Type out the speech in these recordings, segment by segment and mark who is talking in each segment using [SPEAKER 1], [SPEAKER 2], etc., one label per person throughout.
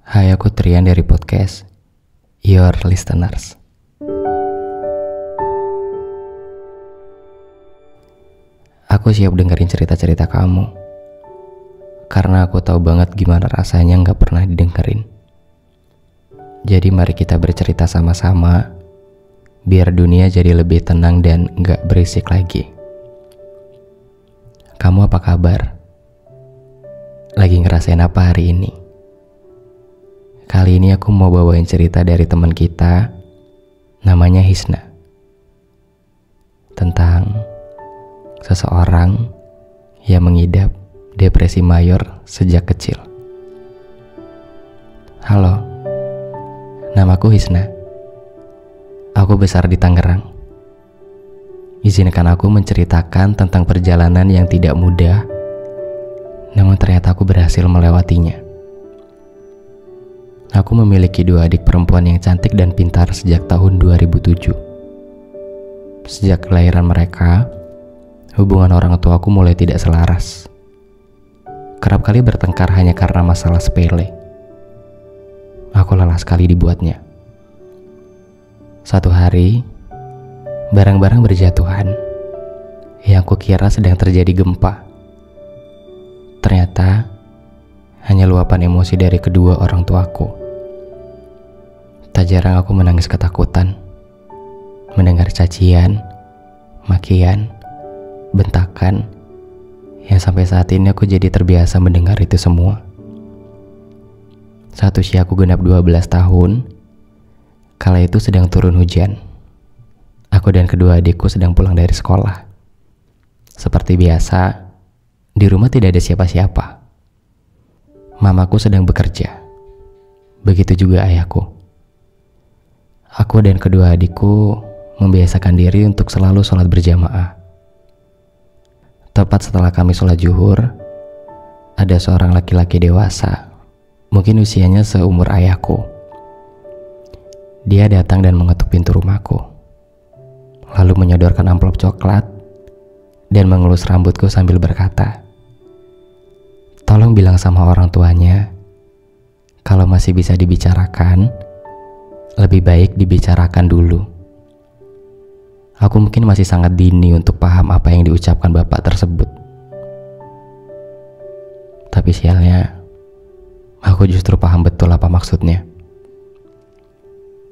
[SPEAKER 1] Hai, aku Trian dari podcast Your Listeners. Aku siap dengerin cerita-cerita kamu, karena aku tahu banget gimana rasanya gak pernah didengerin. Jadi mari kita bercerita sama-sama, biar dunia jadi lebih tenang dan gak berisik lagi. Kamu apa kabar? Lagi ngerasain apa hari ini? Kali ini aku mau bawain cerita dari teman kita, namanya Hisna. Tentang seseorang yang mengidap depresi mayor sejak kecil. Halo, namaku Hisna. Aku besar di Tangerang. Izinkan aku menceritakan tentang perjalanan yang tidak mudah, namun ternyata aku berhasil melewatinya. Aku memiliki 2 adik perempuan yang cantik dan pintar sejak tahun 2007. Sejak kelahiran mereka, hubungan orang tuaku mulai tidak selaras. Kerap kali bertengkar hanya karena masalah sepele. Aku lelah sekali dibuatnya. Satu hari, barang-barang berjatuhan. Yang kukira sedang terjadi gempa. Ternyata hanya luapan emosi dari kedua orang tuaku. Tak jarang aku menangis ketakutan, mendengar cacian, makian, bentakan, yang sampai saat ini aku jadi terbiasa mendengar itu semua. Saat usia aku genap 12 tahun, kala itu sedang turun hujan. Aku dan kedua adikku sedang pulang dari sekolah. Seperti biasa, di rumah tidak ada siapa-siapa. Mamaku sedang bekerja. Begitu juga ayahku. Aku dan kedua adikku membiasakan diri untuk selalu sholat berjamaah. Tepat setelah kami sholat zuhur, ada seorang laki-laki dewasa, mungkin usianya seumur ayahku. Dia datang dan mengetuk pintu rumahku, lalu menyodorkan amplop coklat dan mengelus rambutku sambil berkata, "Tolong bilang sama orang tuanya, kalau masih bisa dibicarakan, lebih baik dibicarakan dulu." Aku mungkin masih sangat dini untuk paham apa yang diucapkan bapak tersebut. Tapi sialnya, aku justru paham betul apa maksudnya.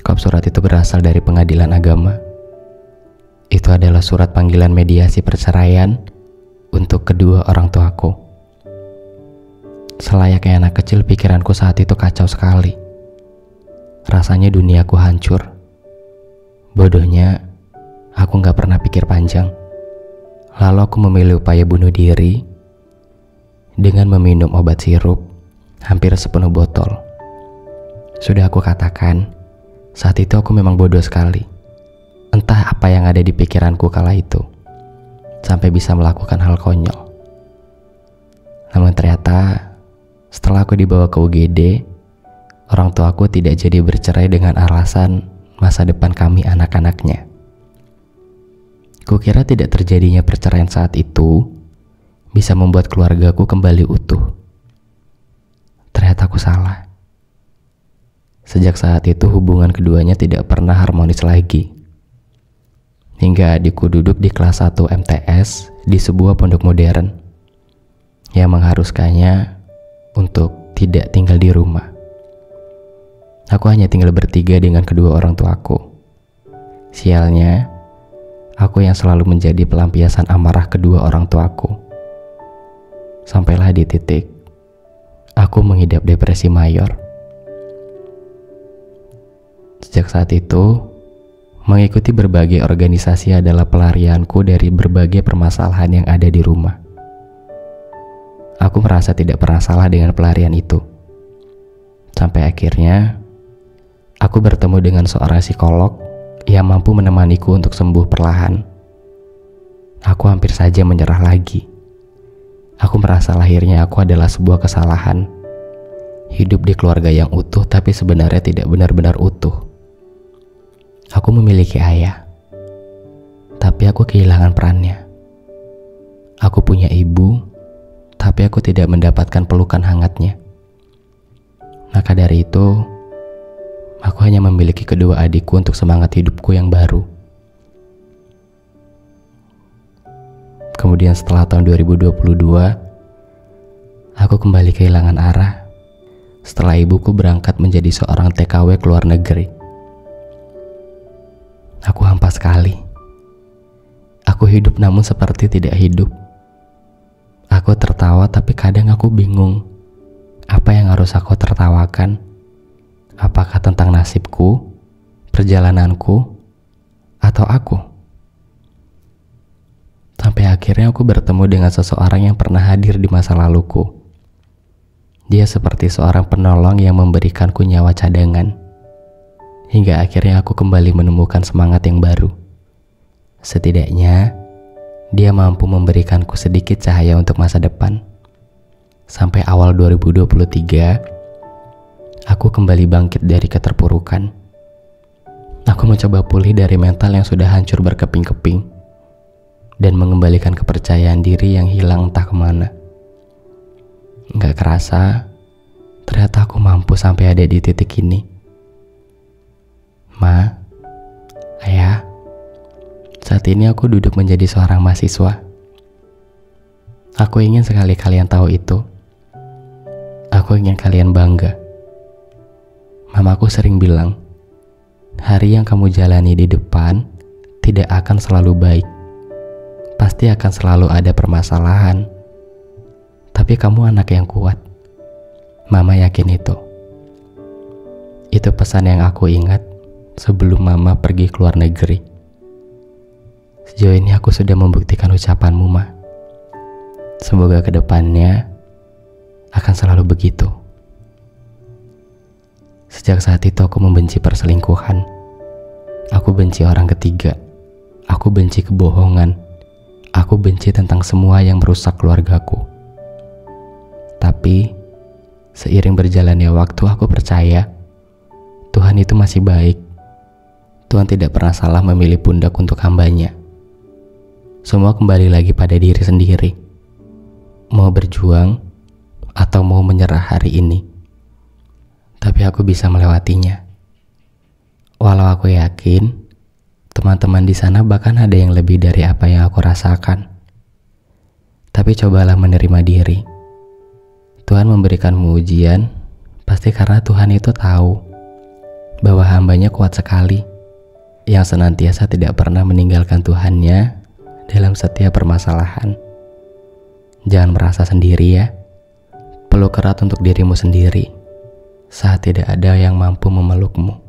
[SPEAKER 1] Kop surat itu berasal dari pengadilan agama. Itu adalah surat panggilan mediasi perceraian untuk kedua orang tuaku. Selayaknya anak kecil, pikiranku saat itu kacau sekali. Rasanya duniaku hancur. Bodohnya, aku gak pernah pikir panjang. Lalu aku memilih upaya bunuh diri dengan meminum obat sirup hampir sepenuh botol. Sudah aku katakan, saat itu aku memang bodoh sekali. Entah apa yang ada di pikiranku kala itu, sampai bisa melakukan hal konyol. Namun ternyata, setelah aku dibawa ke UGD, orang tuaku tidak jadi bercerai dengan alasan masa depan kami anak-anaknya. Kukira tidak terjadinya perceraian saat itu bisa membuat keluargaku kembali utuh. Ternyata aku salah. Sejak saat itu hubungan keduanya tidak pernah harmonis lagi. Hingga adikku duduk di kelas 1 MTS di sebuah pondok modern yang mengharuskannya untuk tidak tinggal di rumah. Aku hanya tinggal bertiga dengan kedua orang tuaku. Sialnya, aku yang selalu menjadi pelampiasan amarah kedua orang tuaku. Sampailah di titik aku mengidap depresi mayor. Sejak saat itu, mengikuti berbagai organisasi adalah pelarianku dari berbagai permasalahan yang ada di rumah. Aku merasa tidak pernah salah dengan pelarian itu. Sampai akhirnya aku bertemu dengan seorang psikolog yang mampu menemaniku untuk sembuh perlahan. Aku hampir saja menyerah lagi. Aku merasa lahirnya aku adalah sebuah kesalahan. Hidup di keluarga yang utuh tapi sebenarnya tidak benar-benar utuh. Aku memiliki ayah, tapi aku kehilangan perannya. Aku punya ibu, tapi aku tidak mendapatkan pelukan hangatnya. Maka dari itu, aku hanya memiliki kedua adikku untuk semangat hidupku yang baru. Kemudian setelah tahun 2022, aku kembali kehilangan arah setelah ibuku berangkat menjadi seorang TKW ke luar negeri. Aku hampa sekali. Aku hidup namun seperti tidak hidup. Aku tertawa tapi kadang aku bingung. Apa yang harus aku tertawakan? Apakah tentang nasibku, perjalananku, atau aku? Sampai akhirnya aku bertemu dengan seseorang yang pernah hadir di masa laluku. Dia seperti seorang penolong yang memberikanku nyawa cadangan. Hingga akhirnya aku kembali menemukan semangat yang baru. Setidaknya, dia mampu memberikanku sedikit cahaya untuk masa depan. Sampai awal 2023, aku kembali bangkit dari keterpurukan. Aku mencoba pulih dari mental yang sudah hancur berkeping-keping dan mengembalikan kepercayaan diri yang hilang entah kemana. Gak kerasa, ternyata aku mampu sampai ada di titik ini. Ma, Ayah, saat ini aku duduk menjadi seorang mahasiswa. Aku ingin sekali kalian tahu itu. Aku ingin kalian bangga. Mamaku sering bilang, hari yang kamu jalani di depan tidak akan selalu baik. Pasti akan selalu ada permasalahan. Tapi kamu anak yang kuat. Mama yakin itu. Itu pesan yang aku ingat sebelum Mama pergi ke luar negeri. Sejauh ini aku sudah membuktikan ucapanmu, Ma. Semoga kedepannya akan selalu begitu. Sejak saat itu aku membenci perselingkuhan. Aku benci orang ketiga. Aku benci kebohongan. Aku benci tentang semua yang merusak keluargaku. Tapi seiring berjalannya waktu aku percaya Tuhan itu masih baik. Tuhan tidak pernah salah memilih pundak untuk hambanya. Semua kembali lagi pada diri sendiri. Mau berjuang atau mau menyerah hari ini. Tapi aku bisa melewatinya. Walau aku yakin teman-teman di sana bahkan ada yang lebih dari apa yang aku rasakan. Tapi cobalah menerima diri. Tuhan memberikanmu ujian pasti karena Tuhan itu tahu bahwa hambanya kuat sekali, yang senantiasa tidak pernah meninggalkan Tuhannya dalam setiap permasalahan. Jangan merasa sendiri ya. Peluk erat untuk dirimu sendiri saat tidak ada yang mampu memelukmu.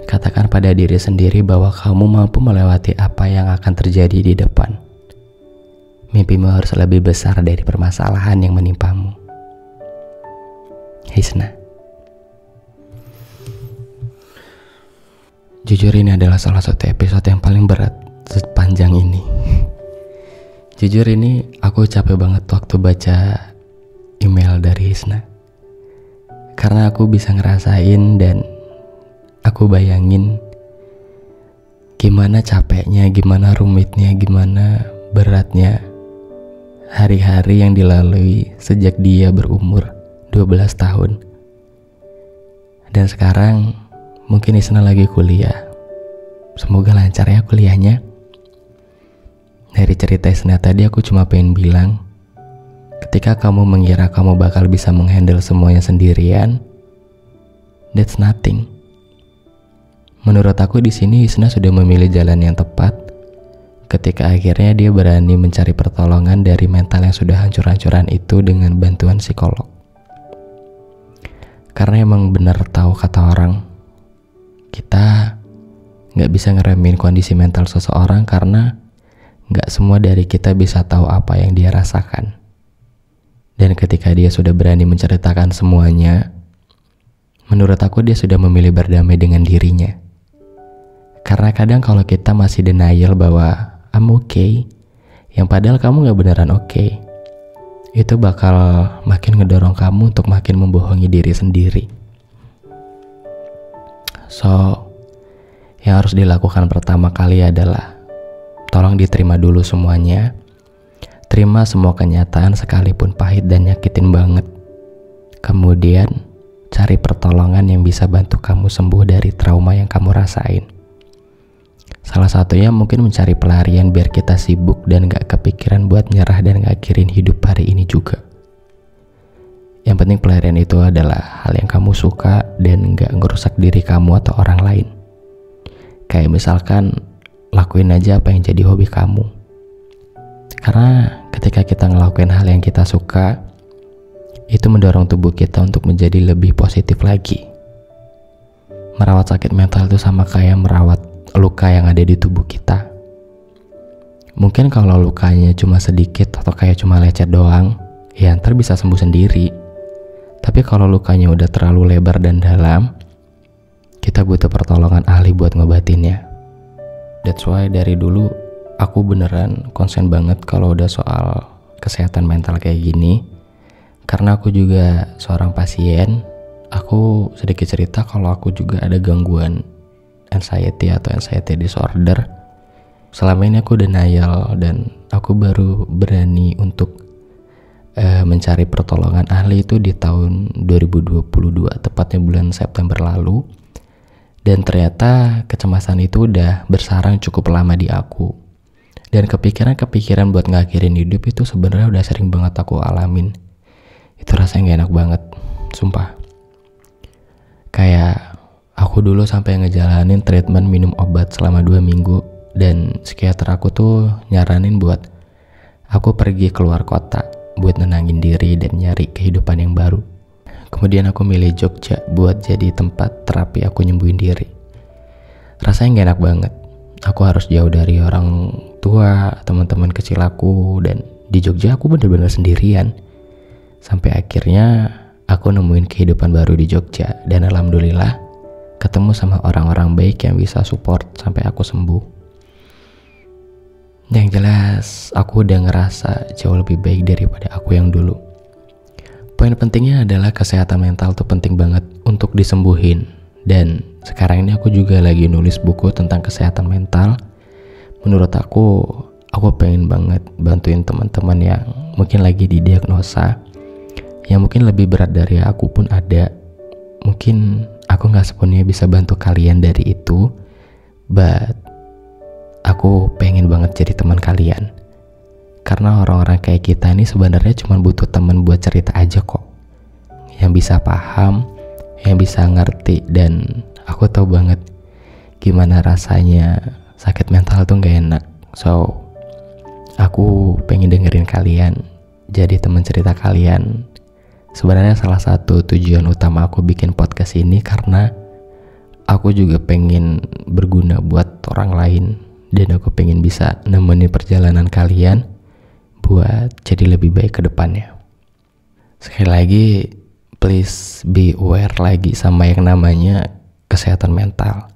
[SPEAKER 1] Katakan pada diri sendiri bahwa kamu mampu melewati apa yang akan terjadi di depan. Mimpimu harus lebih besar dari permasalahan yang menimpamu. Hisna. Jujur ini adalah salah satu episode yang paling berat sepanjang ini. Jujur ini aku capek banget waktu baca email dari Hisna. Karena aku bisa ngerasain dan aku bayangin gimana capeknya, gimana rumitnya, gimana beratnya hari-hari yang dilalui sejak dia berumur 12 tahun. Dan sekarang mungkin Hisna lagi kuliah. Semoga lancar ya kuliahnya. Dari cerita Hisna tadi aku cuma pengen bilang, ketika kamu mengira kamu bakal bisa menghandle semuanya sendirian, that's nothing. Menurut aku di sini Hisna sudah memilih jalan yang tepat ketika akhirnya dia berani mencari pertolongan dari mental yang sudah hancur-hancuran itu dengan bantuan psikolog. Karena emang benar tahu kata orang, kita gak bisa ngeremehin kondisi mental seseorang karena gak semua dari kita bisa tahu apa yang dia rasakan. Dan ketika dia sudah berani menceritakan semuanya, menurut aku dia sudah memilih berdamai dengan dirinya. Karena kadang kalau kita masih denial bahwa I'm okay, yang padahal kamu gak beneran okay, itu bakal makin ngedorong kamu untuk makin membohongi diri sendiri. So, yang harus dilakukan pertama kali adalah tolong diterima dulu semuanya. Terima semua kenyataan sekalipun pahit dan nyakitin banget. Kemudian cari pertolongan yang bisa bantu kamu sembuh dari trauma yang kamu rasain. Salah satunya mungkin mencari pelarian biar kita sibuk dan gak kepikiran buat nyerah dan ngakhirin hidup hari ini juga. Yang penting pelarian itu adalah hal yang kamu suka dan gak ngerusak diri kamu atau orang lain. Kayak misalkan lakuin aja apa yang jadi hobi kamu. Karena ketika kita ngelakuin hal yang kita suka, itu mendorong tubuh kita untuk menjadi lebih positif lagi. Merawat sakit mental itu sama kayak merawat luka yang ada di tubuh kita. Mungkin kalau lukanya cuma sedikit atau kayak cuma lecet doang, ya ntar bisa sembuh sendiri. Tapi kalau lukanya udah terlalu lebar dan dalam, kita butuh pertolongan ahli buat ngobatinnya. That's why dari dulu aku beneran konsen banget kalau udah soal kesehatan mental kayak gini. Karena aku juga seorang pasien, aku sedikit cerita kalau aku juga ada gangguan anxiety atau anxiety disorder. Selama ini aku denial dan aku baru berani untuk mencari pertolongan ahli itu di tahun 2022, tepatnya bulan September lalu. Dan ternyata kecemasan itu udah bersarang cukup lama di aku. Dan kepikiran buat ngakhirin hidup itu sebenarnya udah sering banget aku alamin. Itu rasanya gak enak banget, sumpah. Kayak aku dulu sampai ngejalanin treatment minum obat selama 2 minggu. Dan psikiater aku tuh nyaranin buat aku pergi keluar kota buat nenangin diri dan nyari kehidupan yang baru. Kemudian aku milih Jogja buat jadi tempat terapi aku nyembuhin diri. Rasanya gak enak banget. Aku harus jauh dari orang tua, teman-teman kecil aku. Dan di Jogja aku bener-bener sendirian. Sampai akhirnya aku nemuin kehidupan baru di Jogja. Dan alhamdulillah ketemu sama orang-orang baik yang bisa support sampai aku sembuh. Yang jelas aku udah ngerasa jauh lebih baik daripada aku yang dulu. Poin pentingnya adalah kesehatan mental tuh penting banget untuk disembuhin. Dan sekarang ini aku juga lagi nulis buku tentang kesehatan mental. Menurut aku pengen banget bantuin teman-teman yang mungkin lagi didiagnosa, yang mungkin lebih berat dari aku pun ada. Mungkin aku gak sepenuhnya bisa bantu kalian dari itu, but aku pengen banget jadi teman kalian. Karena orang-orang kayak kita ini sebenarnya cuma butuh teman buat cerita aja kok. Yang bisa paham, yang bisa ngerti. Dan aku tahu banget gimana rasanya sakit mental tuh gak enak. So, aku pengen dengerin kalian, jadi teman cerita kalian. Sebenarnya salah satu tujuan utama aku bikin podcast ini karena aku juga pengen berguna buat orang lain. Dan aku pengen bisa nemenin perjalanan kalian buat jadi lebih baik ke depannya. Sekali lagi, please be aware lagi sama yang namanya kesehatan mental.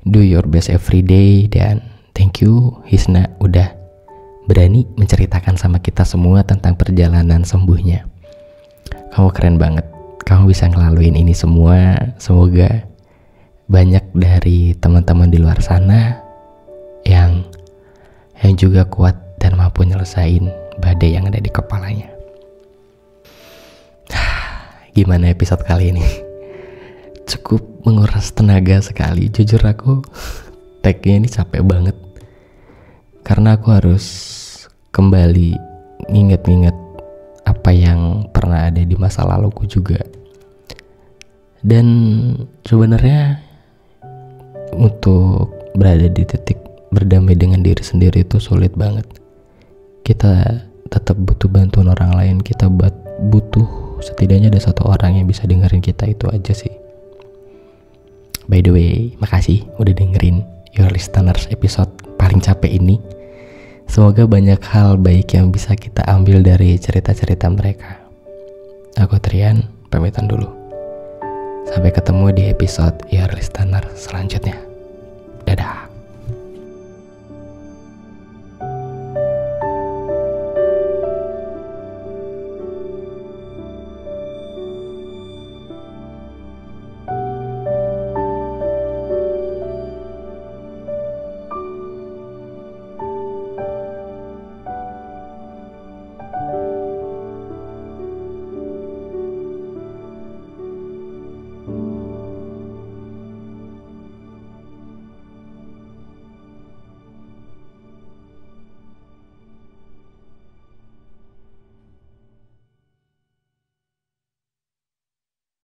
[SPEAKER 1] Do your best every day. Dan thank you Hisna udah berani menceritakan sama kita semua tentang perjalanan sembuhnya. Kamu keren banget. Kamu bisa ngelaluin ini semua. Semoga banyak dari teman-teman di luar sana yang juga kuat dan mampu nyelesain badai yang ada di kepalanya. Gimana episode kali ini? Cukup menguras tenaga sekali. Jujur aku tag-nya ini capek banget. Karena aku harus kembali nginget-nginget apa yang pernah ada di masa laluku juga. Dan sebenarnya untuk berada di titik berdamai dengan diri sendiri itu sulit banget. Kita tetap butuh bantuan orang lain. Kita butuh setidaknya ada satu orang yang bisa dengerin kita, itu aja sih. By the way, makasih udah dengerin Your Listeners episode paling capek ini. Semoga banyak hal baik yang bisa kita ambil dari cerita-cerita mereka. Aku Trian, pamitan dulu. Sampai ketemu di episode Your Listeners selanjutnya.